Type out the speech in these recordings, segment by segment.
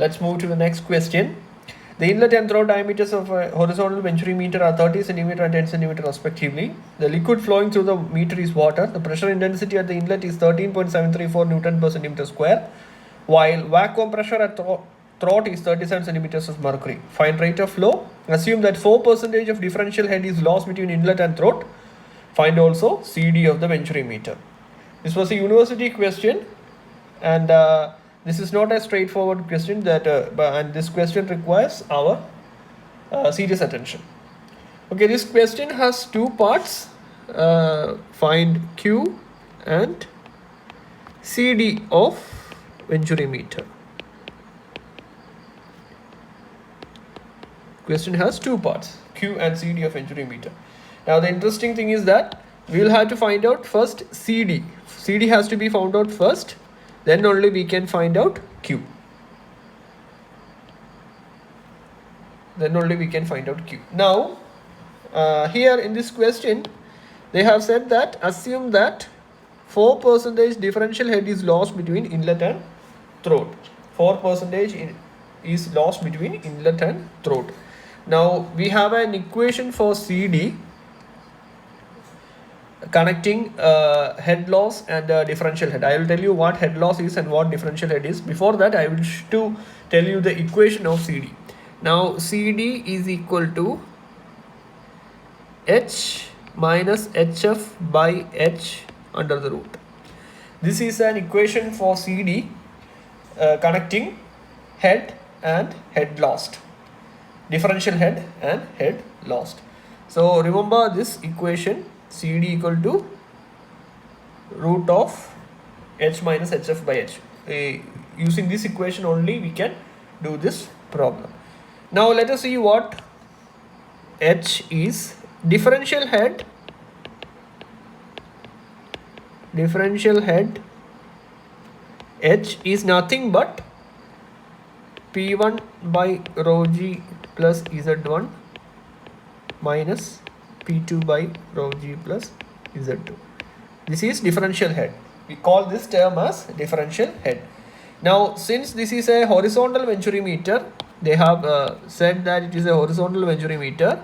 Let's move to the next question. The inlet and throat diameters of a horizontal venturi meter are 30 cm and 10 cm respectively. The liquid flowing through the meter is water. The pressure intensity at the inlet is 13.734 Newton per centimeter square, while vacuum pressure at throat is 37 centimeters of mercury. Find rate of flow. Assume that 4% of differential head is lost between inlet and throat. Find also CD of the venturi meter. This was a university question, and this is not a straightforward question and this question requires our serious attention. Okay, this question has two parts. Find Q and CD of venturi meter. Question has two parts, Q and CD of venturi meter. Now the interesting thing is that we will have to find out first CD. CD has to be found out first, then only we can find out Q. Then only we can find out Q. Now, here in this question, they have said that assume that 4% differential head is lost between inlet and throat. 4% is lost between inlet and throat. Now, we have an equation for CD connecting head loss and differential head. I will tell you what head loss is and what differential head is. Before that, I wish to tell you the equation of CD. Now CD is equal to H minus HF by H under the root. This is an equation for CD connecting head and head lost. Differential head and head lost. So remember this equation, CD equal to root of H minus HF by H. Using this equation only we can do this problem. Now let us see what H is. Differential head H is nothing but P1 by rho G plus Z1 minus P2 by rho G plus Z2. This is differential head. We call this term as differential head. Now, since this is a horizontal venturi meter, they have said that it is a horizontal venturi meter.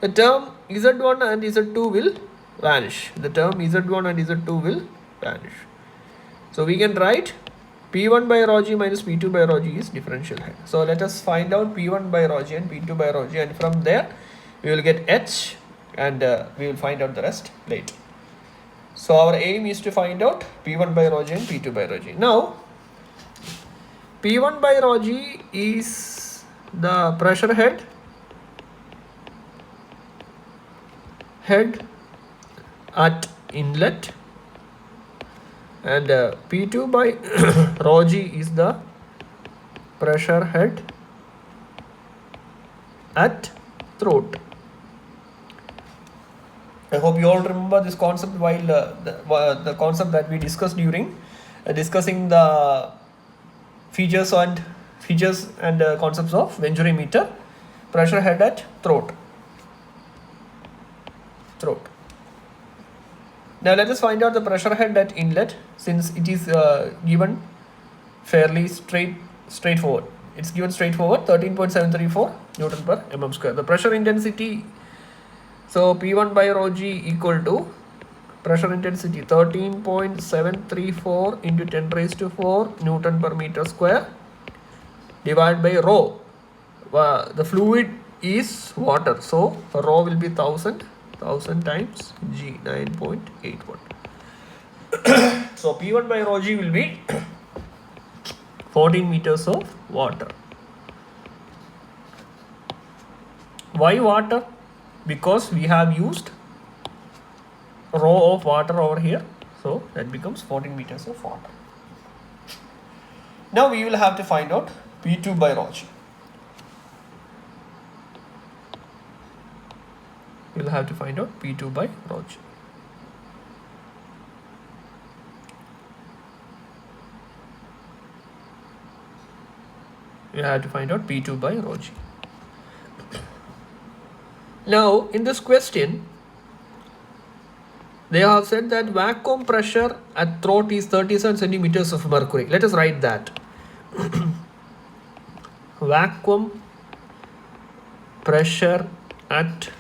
The term Z1 and Z2 will vanish. The term Z1 and Z2 will vanish. So we can write P1 by rho G minus P2 by rho G is differential head. So let us find out P1 by rho G and P2 by rho G, and from there we will get H, and we will find out the rest later. So our aim is to find out P1 by rho G and P2 by rho G. Now P1 by rho G is the pressure head at inlet, and P2 by rho G is the pressure head at throat. I hope you all remember this concept while the concept that we discussed during discussing the features and concepts of venturi meter. Pressure head at throat. Now let us find out the pressure head at inlet, since it is given fairly straightforward. It's given straightforward, 13.734 Newton per mm square. The pressure intensity, so P1 by rho G equal to pressure intensity 13.734 into 10 raised to 4 Newton per meter square divided by rho. The fluid is water, so rho will be 1000 times G, 9.81. So P1 by rho G will be 14 meters of water. Why water? Because we have used rho of water over here, so that becomes 14 meters of water. Now we will have to find out P2 by rho G. We will have to find out P2 by rho G. We have to find out P2 by rho G. Now in this question, they have said that vacuum pressure at throat is 37 centimeters of mercury. Let us write that. vacuum pressure at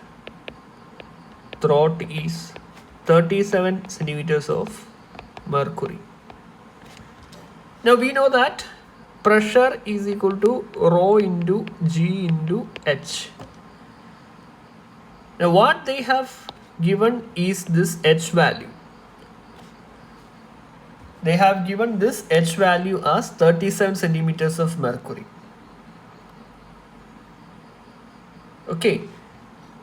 throat is 37 centimeters of mercury. Now we know that pressure is equal to rho into G into H. Now what they have given is this H value. They have given this H value as 37 centimeters of mercury. Okay,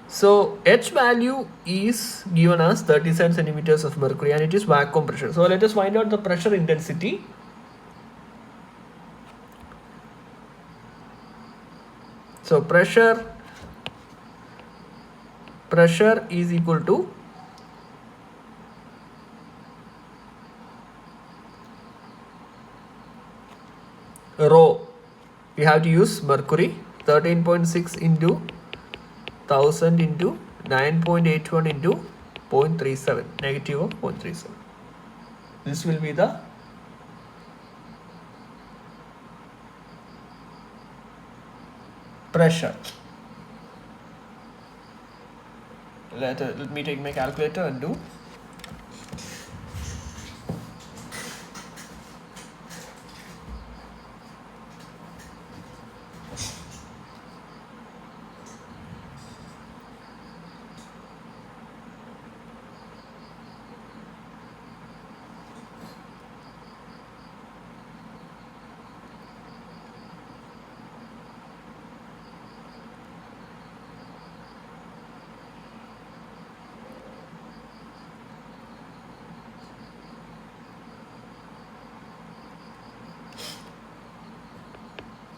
so H value is given as 37 centimeters of mercury and it is vacuum pressure. So let us find out the pressure intensity. So pressure is equal to rho. We have to use mercury, 13.6 into 1000 into 9.81 into 0.37, negative of 0.37. This will be the pressure. Let me take my calculator and do.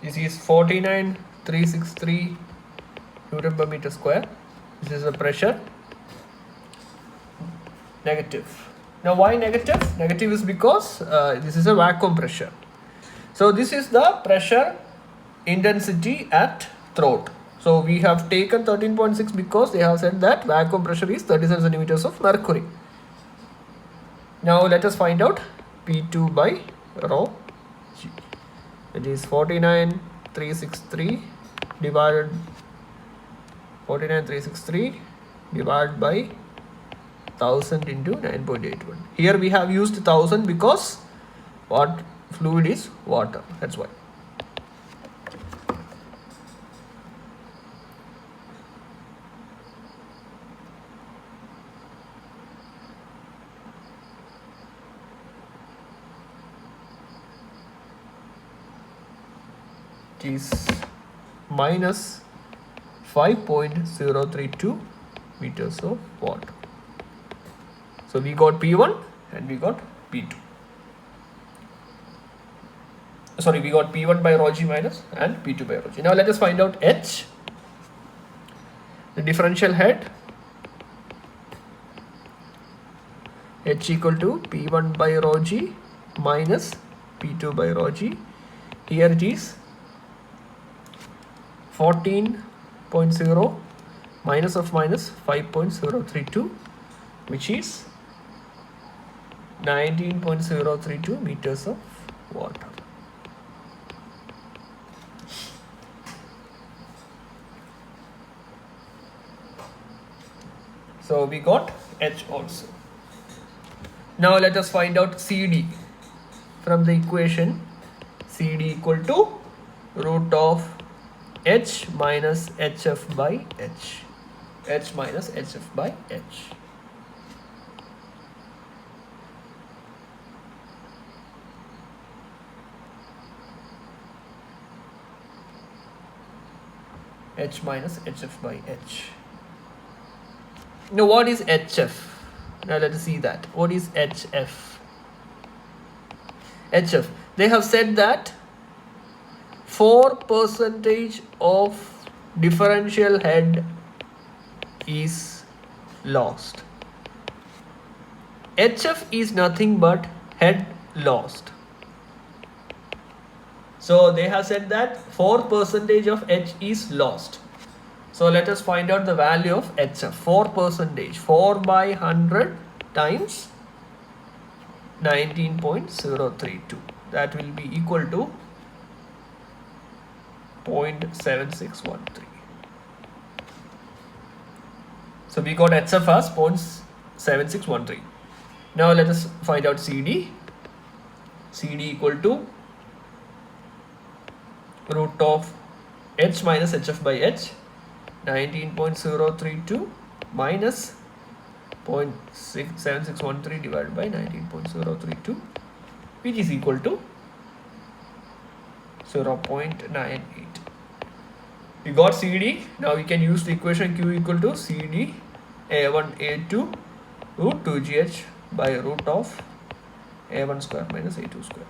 This is 49,363 Newton per meter square. This is the pressure. Negative. Now why negative? Negative is because this is a vacuum pressure. So this is the pressure intensity at throat. So we have taken 13.6 because they have said that vacuum pressure is 37 centimeters of mercury. Now let us find out P2 by rho G. It is 49,363 divided 49,363 divided by 1000 into 9.81. Here we have used 1000 because what fluid is water. That's why. It is minus 5.032 meters of water. So we got P1 and we got P2. Sorry, we got P1 by rho G minus and P2 by rho G. Now let us find out H. The differential head, H equal to P1 by rho G minus P2 by rho G. Here it is 14.0 minus of minus 5.032, which is 19.032 meters of water. So we got H also. Now let us find out CD. From the equation, CD equal to root of H minus HF by H. H minus HF by H. H minus HF by H. Now what is HF? Now let us see that. What is HF? HF. They have said that 4% of differential head is lost. HF is nothing but head lost. So they have said that 4% of H is lost. So let us find out the value of HF. 4%. 4 by 100 times 19.032. That will be equal to 0.7613. So we got HF as 0.7613. Now let us find out CD. CD equal to root of H minus HF by H, 19.032 minus 0.7613 divided by 19.032, which is equal to 0.98. We got CD. Now we can use the equation Q equal to CD A1 A2 root 2GH by root of A1 square minus A2 square.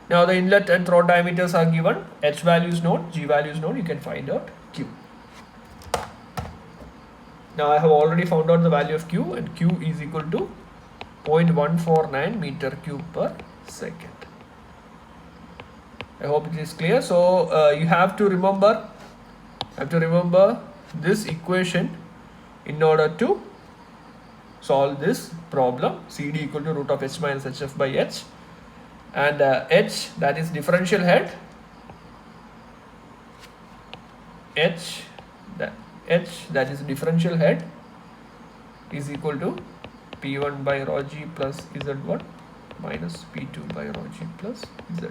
Now the inlet and throat diameters are given. H value is known, G value is known. You can find out Q. Now I have already found out the value of Q, and Q is equal to 0.149 meter cube per second. I hope it is clear. So you have to remember this equation in order to solve this problem. CD equal to root of H minus HF by H, and H, that is differential head, H that is differential head, is equal to P1 by rho G plus Z1 minus P2 by rho G plus Z2.